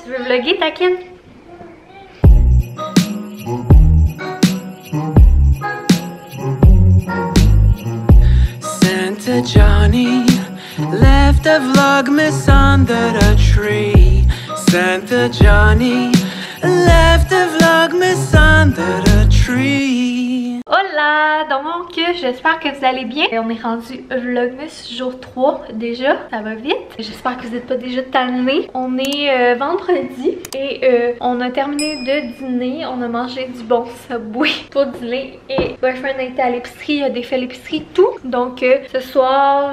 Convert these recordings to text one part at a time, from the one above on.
Tu veux vlogger, Takin? Santa Johnny left a vlogmas under the tree. Santa Johnny left a vlogmas under the tree. Hola! Donc, j'espère que vous allez bien. On est rendu vlogmas jour 3 déjà. Ça va vite. J'espère que vous n'êtes pas déjà tannés. On est vendredi et on a terminé de dîner. On a mangé du bon Subway pour dîner et boyfriend a été à l'épicerie, a défait l'épicerie, tout. Donc, ce soir,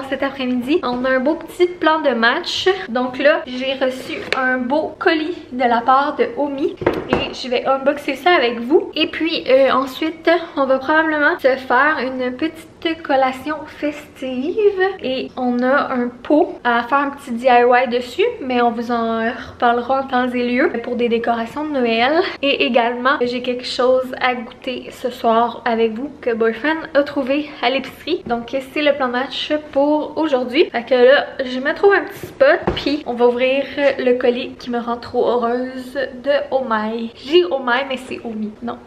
cet après-midi, on a un beau petit plan de match. Donc là, j'ai reçu un beau colis de la part de Omi et je vais unboxer ça avec vous. Et puis, ensuite, on va probablement se faire une petite collation festive et on a un pot à faire un petit DIY dessus, mais on vous en reparlera en temps et lieu pour des décorations de Noël. Et également, j'ai quelque chose à goûter ce soir avec vous que boyfriend a trouvé à l'épicerie. Donc c'est le plan de match pour aujourd'hui. Fait que là, je me trouve un petit spot puis on va ouvrir le colis qui me rend trop heureuse de Omi. J'ai Omi mais c'est Omi. Non,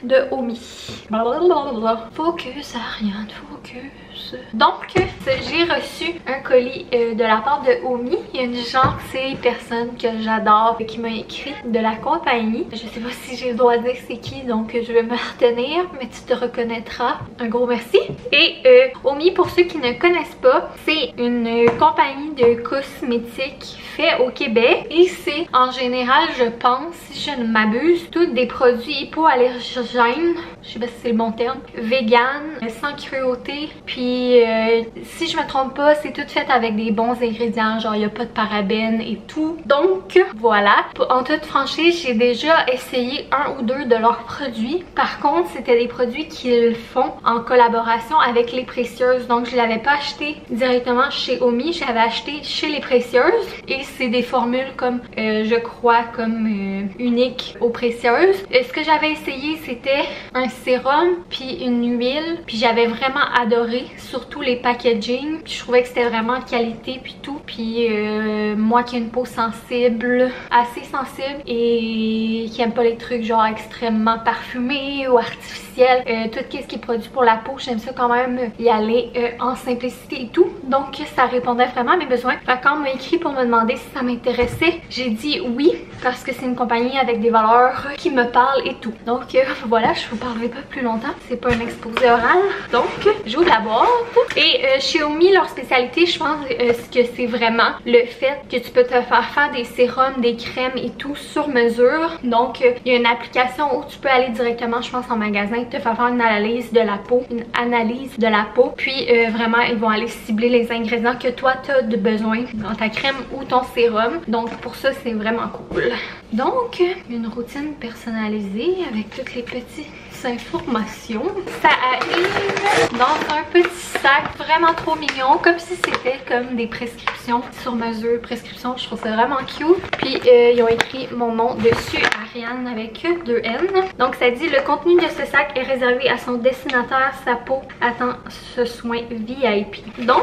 de Omi. Blablabla. Focus, Ariane, focus. Donc, j'ai reçu un colis de la part de Omi. Il y a une gentille personne que j'adore qui m'a écrit de la compagnie. Je sais pas si j'ai le droit de dire c'est qui, donc je vais me retenir, mais tu te reconnaîtras. Un gros merci. Et Omi, pour ceux qui ne connaissent pas, c'est une compagnie de cosmétiques fait au Québec et c'est en général, je pense, si je ne m'abuse, tous des produits hypoallergènes, je sais pas si c'est le bon terme, vegan, sans cruauté, puis si je me trompe pas, c'est tout fait avec des bons ingrédients, genre il n'y a pas de parabènes et tout. Donc voilà, en toute franchise, j'ai déjà essayé un ou deux de leurs produits. Par contre, c'était des produits qu'ils font en collaboration avec Les Précieuses, donc je ne l'avais pas acheté directement chez Omi, j'avais acheté chez Les Précieuses et c'est des formules comme, je crois, comme uniques aux Précieuses. Ce que j'avais essayé, c'était un sérum puis une huile, puis j'avais vraiment adoré, surtout les packaging, puis je trouvais que c'était vraiment qualité puis tout, puis moi qui ai une peau sensible, assez sensible et qui aime pas les trucs genre extrêmement parfumés ou artificiels, tout ce qui est produit pour la peau, j'aime ça quand même y aller en simplicité et tout, donc ça répondait vraiment à mes besoins. Fait quand on m'a écrit pour me demander si ça m'intéressait, j'ai dit oui parce que c'est une compagnie avec des valeurs qui me parlent et tout. Donc voilà, je vous parlerai pas plus longtemps, c'est pas un exposé oral. Donc j'ouvre la boîte et chez Omi, leur spécialité, je pense que c'est vraiment le fait que tu peux te faire des sérums, des crèmes et tout sur mesure. Donc il y a une application où tu peux aller directement, je pense en magasin, te faire une analyse de la peau, puis vraiment ils vont aller cibler les ingrédients que toi tu as de besoin dans ta crème ou ton sérum. Donc pour ça c'est vraiment cool. Donc une routine personnalisée avec toutes les petites informations. Ça arrive dans un petit sac vraiment trop mignon, comme si c'était comme des prescriptions sur mesure. Prescriptions, je trouve ça vraiment cute. Puis ils ont écrit mon nom dessus, Ariane avec 2 N. Donc ça dit: le contenu de ce sac est réservé à son destinataire, sa peau attend ce soin VIP. Donc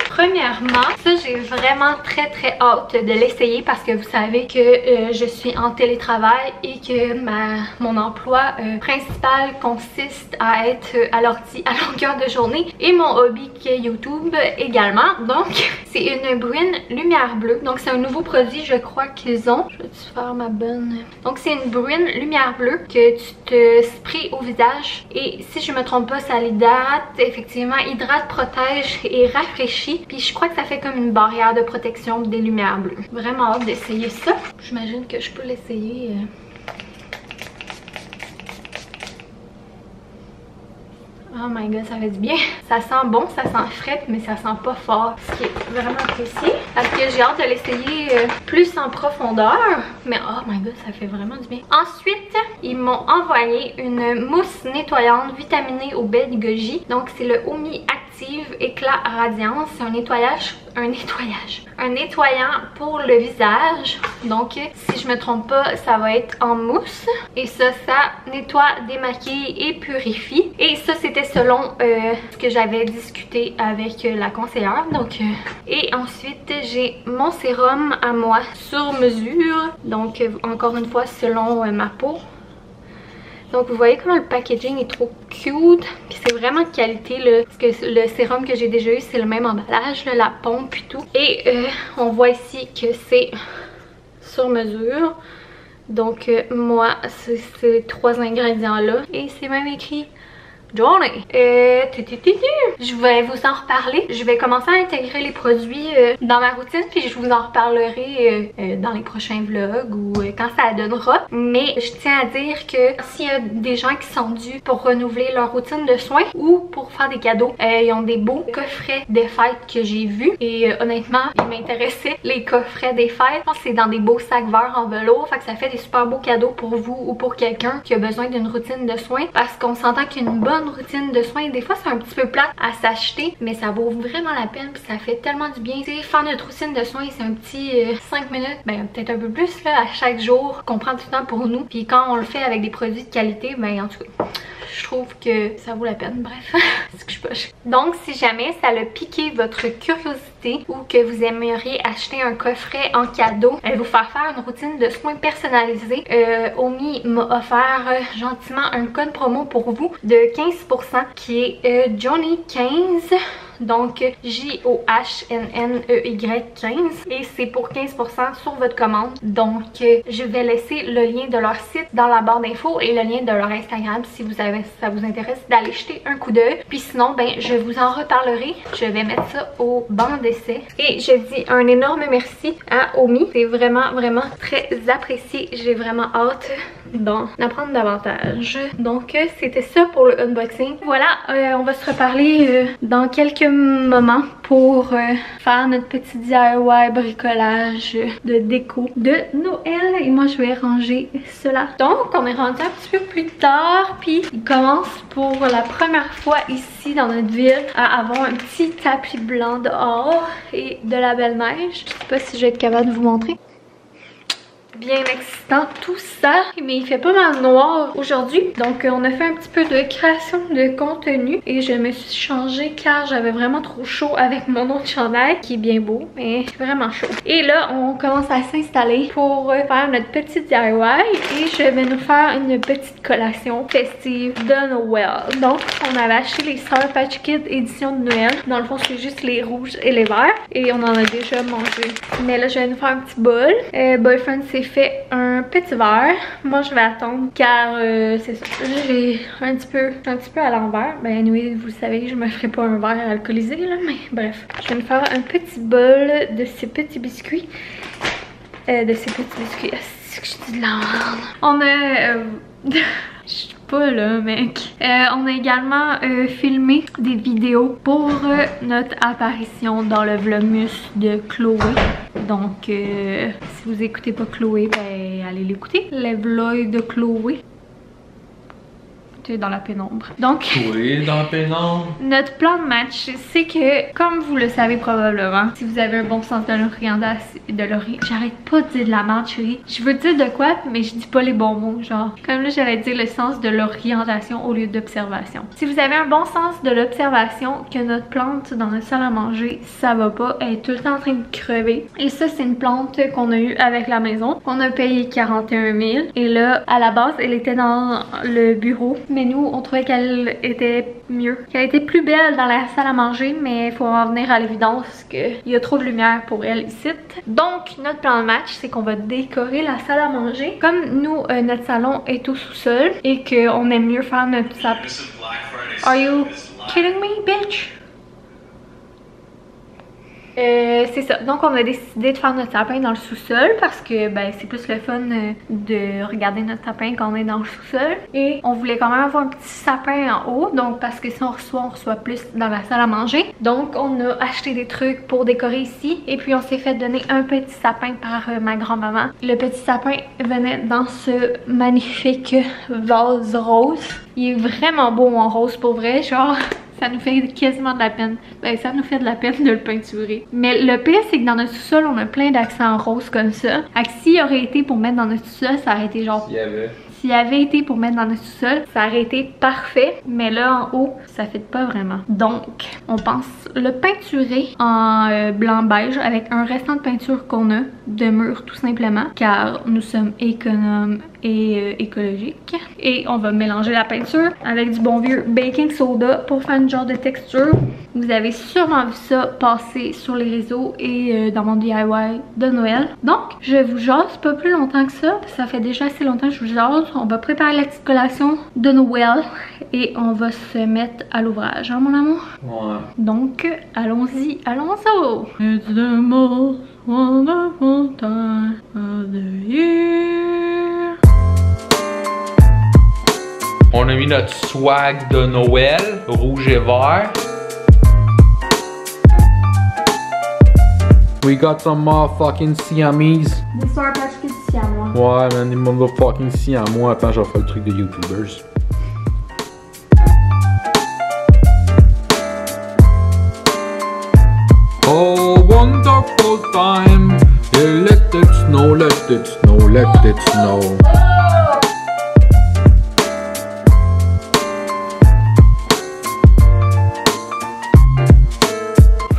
premièrement, ça j'ai vraiment très hâte de l'essayer parce que vous savez que je suis en télétravail et que mon emploi principal consiste à être à l'ordi à longueur de journée et mon hobby qui est YouTube également. Donc c'est une brune lumière bleue, donc c'est un nouveau produit je crois qu'ils ont. Je vais faire ma bonne. Donc c'est une brune lumière bleue que tu te sprays au visage et si je me trompe pas ça l'hydrate, effectivement hydrate, protège et rafraîchit, puis je crois que ça fait comme une barrière de protection des lumières bleues. Vraiment hâte d'essayer ça. J'imagine que je peux l'essayer Oh my god, ça fait du bien. Ça sent bon, ça sent frais, mais ça sent pas fort, ce qui est vraiment apprécié. Parce que j'ai hâte de l'essayer plus en profondeur. Mais oh my god, ça fait vraiment du bien. Ensuite, ils m'ont envoyé une mousse nettoyante vitaminée au baie de goji. Donc c'est le Omi Active Active Éclat Radiance. C'est un nettoyant pour le visage. Donc si je me trompe pas, ça va être en mousse. Et ça nettoie, démaquille et purifie. Et ça c'était selon ce que j'avais discuté avec la conseillère. Donc et ensuite j'ai mon sérum à moi sur mesure. Donc encore une fois selon ma peau. Donc vous voyez comment le packaging est trop cute. Puis c'est vraiment de qualité là. Parce que le sérum que j'ai déjà eu c'est le même emballage, là, la pompe et tout. Et on voit ici que c'est sur mesure. Donc moi c'est ces 3 ingrédients là. Et c'est même écrit Johnny. Je vais vous en reparler. Je vais commencer à intégrer les produits dans ma routine. Puis je vous en reparlerai dans les prochains vlogs ou quand ça donnera. Mais je tiens à dire que s'il y a des gens qui sont dus pour renouveler leur routine de soins ou pour faire des cadeaux, ils ont des beaux coffrets de fêtes que j'ai vus. Et honnêtement, ils m'intéressaient les coffrets des fêtes. Je pense que c'est dans des beaux sacs verts en velours. Fait que ça fait des super beaux cadeaux pour vous ou pour quelqu'un qui a besoin d'une routine de soins. Parce qu'on s'entend qu'une bonne routine de soins, des fois c'est un petit peu plate à s'acheter, mais ça vaut vraiment la peine puis ça fait tellement du bien. Tu sais, faire notre routine de soins, c'est un petit 5 minutes, ben peut-être un peu plus là, à chaque jour qu'on prend du temps pour nous. Puis quand on le fait avec des produits de qualité, ben en tout cas, je trouve que ça vaut la peine. Bref, c'est ce que je poche. Donc si jamais ça a piqué votre curiosité ou que vous aimeriez acheter un coffret en cadeau, vous faire une routine de soins personnalisée, Omi m'a offert gentiment un code promo pour vous de 15% qui est Johnny 15. Donc JOHNNEY 15 et c'est pour 15% sur votre commande. Donc je vais laisser le lien de leur site dans la barre d'infos et le lien de leur Instagram si ça vous intéresse d'aller jeter un coup d'œil. Puis sinon ben je vous en reparlerai. Je vais mettre ça au banc d'essai. Et je dis un énorme merci à Omi. C'est vraiment très apprécié. J'ai vraiment hâte d'en apprendre davantage. Donc c'était ça pour le unboxing. Voilà, on va se reparler dans quelques moments pour faire notre petit DIY bricolage de déco de Noël. Et moi je vais ranger cela. Donc on est rendu un petit peu plus tard. Puis il commence pour la première fois ici dans notre ville à avoir un petit tapis blanc dehors et de la belle neige. Je sais pas si je vais être capable de vous montrer. Bien excitant tout ça, mais il fait pas mal noir aujourd'hui, donc on a fait un petit peu de création de contenu et je me suis changée car j'avais vraiment trop chaud avec mon autre chandail qui est bien beau mais vraiment chaud. Et là on commence à s'installer pour faire notre petit DIY et je vais nous faire une petite collation festive de Noël. Donc on avait acheté les Sour Patch Kids édition de Noël, dans le fond c'est juste les rouges et les verts et on en a déjà mangé. Mais là je vais nous faire un petit bol. Boyfriend s'est fait un petit verre. Moi je vais attendre car c'est ça, j'ai un petit peu à l'envers. Ben anyway, vous le savez, je me ferai pas un verre alcoolisé là, mais bref. Je vais me faire un petit bol de ces petits biscuits. Ah, c'est que je dis de la merde. On a je suis pas là mec. On a également filmé des vidéos pour notre apparition dans le vlogmus de Chloé. Donc si vous écoutez pas Chloé, ben allez l'écouter. Les vlogs de Chloé. Tu es dans la pénombre. Donc, oui, dans la pénombre. Notre plan de match, c'est que, comme vous le savez probablement, si vous avez un bon sens de l'orientation, j'arrête pas de dire de la merde, chérie. Je veux dire de quoi, mais je dis pas les bons mots, genre. Comme là, j'allais dire le sens de l'orientation au lieu d'observation. Si vous avez un bon sens de l'observation, que notre plante dans notre salle à manger, ça va pas, elle est tout le temps en train de crever. Et ça, c'est une plante qu'on a eue avec la maison, qu'on a payé 41 000. Et là, à la base, elle était dans le bureau. Mais nous, on trouvait qu'elle était mieux. Qu'elle était plus belle dans la salle à manger, mais il faut en venir à l'évidence qu'il y a trop de lumière pour elle ici. Donc, notre plan de match, c'est qu'on va décorer la salle à manger. Comme nous, notre salon est au sous-sol et qu'on aime mieux faire notre sapin. Are you kidding me, bitch? C'est ça, donc on a décidé de faire notre sapin dans le sous-sol parce que ben c'est plus le fun de regarder notre sapin quand on est dans le sous-sol. Et on voulait quand même avoir un petit sapin en haut, donc parce que si on reçoit plus dans la salle à manger. Donc on a acheté des trucs pour décorer ici et puis on s'est fait donner un petit sapin par ma grand-maman. Le petit sapin venait dans ce magnifique vase rose. Il est vraiment beau en rose pour vrai, genre Ça nous fait quasiment de la peine. Ben, ça nous fait de la peine de le peinturer. Mais le pire, c'est que dans notre sous-sol, on a plein d'accents roses comme ça. Fait que s'il aurait été pour mettre dans notre sous-sol, ça aurait été genre... S'il avait été pour mettre dans notre sous-sol, ça aurait été parfait. Mais là, en haut, ça fait pas vraiment. Donc, on pense le peinturer en blanc-beige avec un restant de peinture qu'on a de mur tout simplement. Car nous sommes économes et écologiques. Et on va mélanger la peinture avec du bon vieux baking soda pour faire une genre de texture. Vous avez sûrement vu ça passer sur les réseaux et dans mon DIY de Noël. Donc, je vous jase pas plus longtemps que ça. Ça fait déjà assez longtemps que je vous jase. On va préparer la petite collation de Noël et on va se mettre à l'ouvrage, hein mon amour? Ouais. Donc, allons-y, allons-y! It's the most wonderful time of the year. On a mis notre swag de Noël, rouge et vert. We got some motherfucking Siamese. Des Sour Patch Kids siamois. Ouais, man, des motherfucking siamois. Attends, je vais faire le truc de YouTubers. Oh, wonderful time. Yeah, let it snow, let it snow, let it snow.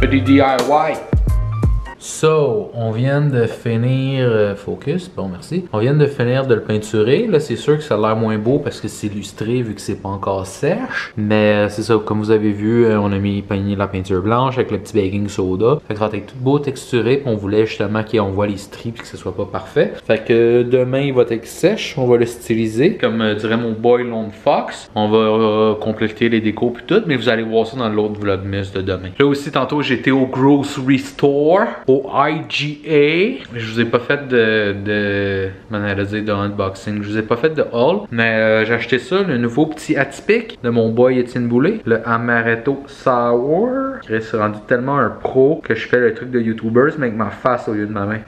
Fais des DIY. So, on vient de finir, focus, bon merci. On vient de finir de le peinturer. Là, c'est sûr que ça a l'air moins beau parce que c'est illustré vu que c'est pas encore sèche. Mais c'est ça, comme vous avez vu, on a mis peigné la peinture blanche avec le petit baking soda. Fait que ça va être tout beau texturé. Puis on voulait justement qu'on voit les stries puis que ce soit pas parfait. Fait que demain, il va être sèche. On va le styliser. Comme dirait mon boy Lone Fox. On va compléter les décos puis tout. Mais vous allez voir ça dans l'autre vlogmas de demain. Là aussi, tantôt, j'étais au grocery store. Au IGA. Je vous ai pas fait de unboxing. Je vous ai pas fait de haul. Mais j'ai acheté ça, le nouveau petit atypique de mon boy Étienne Boulay. Le Amaretto Sour. Il s'est rendu tellement un pro que je fais le truc de YouTubers mais avec ma face au lieu de ma main.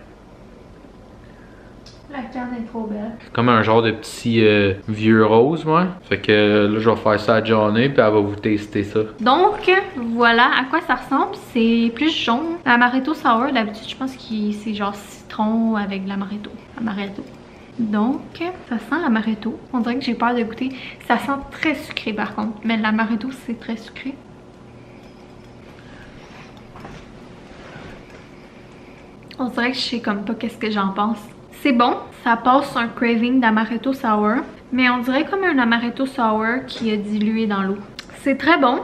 La canne est trop belle. Comme un genre de petit vieux rose, moi. Fait que là, je vais faire ça à Johnny, puis elle va vous tester ça. Donc, voilà à quoi ça ressemble. C'est plus jaune. L'amaretto sour, d'habitude, je pense que c'est genre citron avec de l'amaretto. Amaretto. Donc, ça sent l'amaretto. On dirait que j'ai peur de goûter. Ça sent très sucré, par contre. Mais l'amaretto, c'est très sucré. On dirait que je sais comme pas qu'est-ce que j'en pense. C'est bon, ça passe un craving d'amaretto sour, mais on dirait comme un amaretto sour qui est dilué dans l'eau. C'est très bon,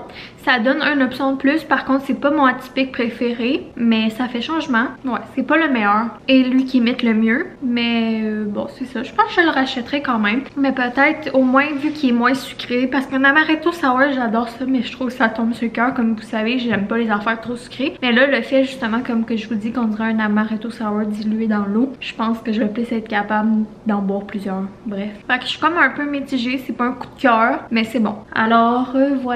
ça donne une option de plus, par contre c'est pas mon atypique préféré, mais ça fait changement. Ouais, c'est pas le meilleur et lui qui imite le mieux, mais bon c'est ça, je pense que je le rachèterai quand même. Mais peut-être au moins vu qu'il est moins sucré, parce qu'un amaretto sour j'adore ça, mais je trouve que ça tombe sur le cœur, comme vous savez j'aime pas les affaires trop sucrées. Mais là le fait justement comme que je vous dis qu'on dirait un amaretto sour dilué dans l'eau, je pense que je vais plus être capable d'en boire plusieurs, bref. Fait que je suis comme un peu mitigée, c'est pas un coup de cœur, mais c'est bon. Alors voilà.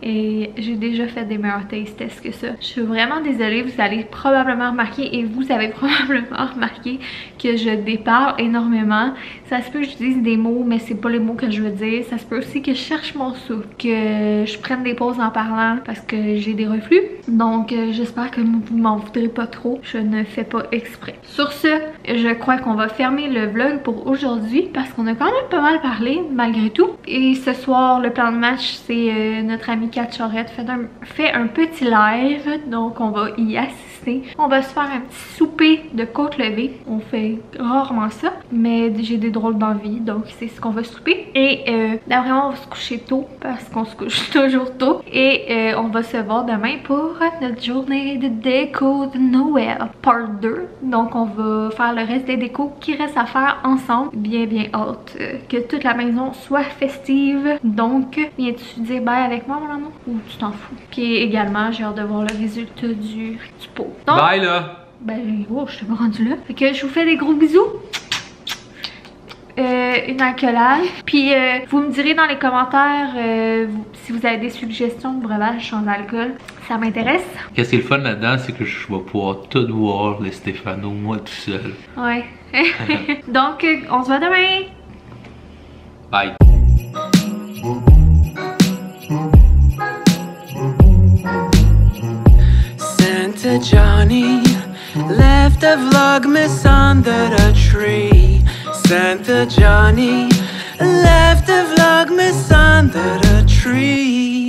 Et j'ai déjà fait des meilleurs taste tests que ça. Je suis vraiment désolée, vous allez probablement remarquer et vous avez probablement remarqué que je déparle énormément. Ça se peut que je dise des mots mais c'est pas les mots que je veux dire. Ça se peut aussi que je cherche mon souffle, que je prenne des pauses en parlant parce que j'ai des reflux. Donc j'espère que vous m'en voudrez pas trop. Je ne fais pas exprès. Sur ce, je crois qu'on va fermer le vlog pour aujourd'hui parce qu'on a quand même pas mal parlé malgré tout. Et ce soir, le plan de match c'est notre amie Kat Charette fait un petit live, donc on va y assister. On va se faire un petit souper de côte levée. On fait rarement ça, mais j'ai des drôles d'envie, donc c'est ce qu'on va souper. Et d'après moi, on va se coucher tôt, parce qu'on se couche toujours tôt. Et on va se voir demain pour notre journée de déco de Noël, part 2. Donc on va faire le reste des décos qui restent à faire ensemble. Bien hâte que toute la maison soit festive. Donc, viens-tu dire bye avec moi mon amour ou tu t'en fous? Puis également j'ai hâte de voir le résultat du pot. Donc, bye là! Ben oh, je suis pas rendue là. Fait que je vous fais des gros bisous. Une accolade. Puis vous me direz dans les commentaires si vous avez des suggestions de breuvage sans alcool. Ça m'intéresse. Qu'est-ce qui est le fun là-dedans, c'est que je vais pouvoir tout voir les Stéphano, moi tout seul. Ouais. Donc on se voit demain. Bye. Santa Johnny left a Vlogmas under the tree. Santa Johnny left a Vlogmas under the tree.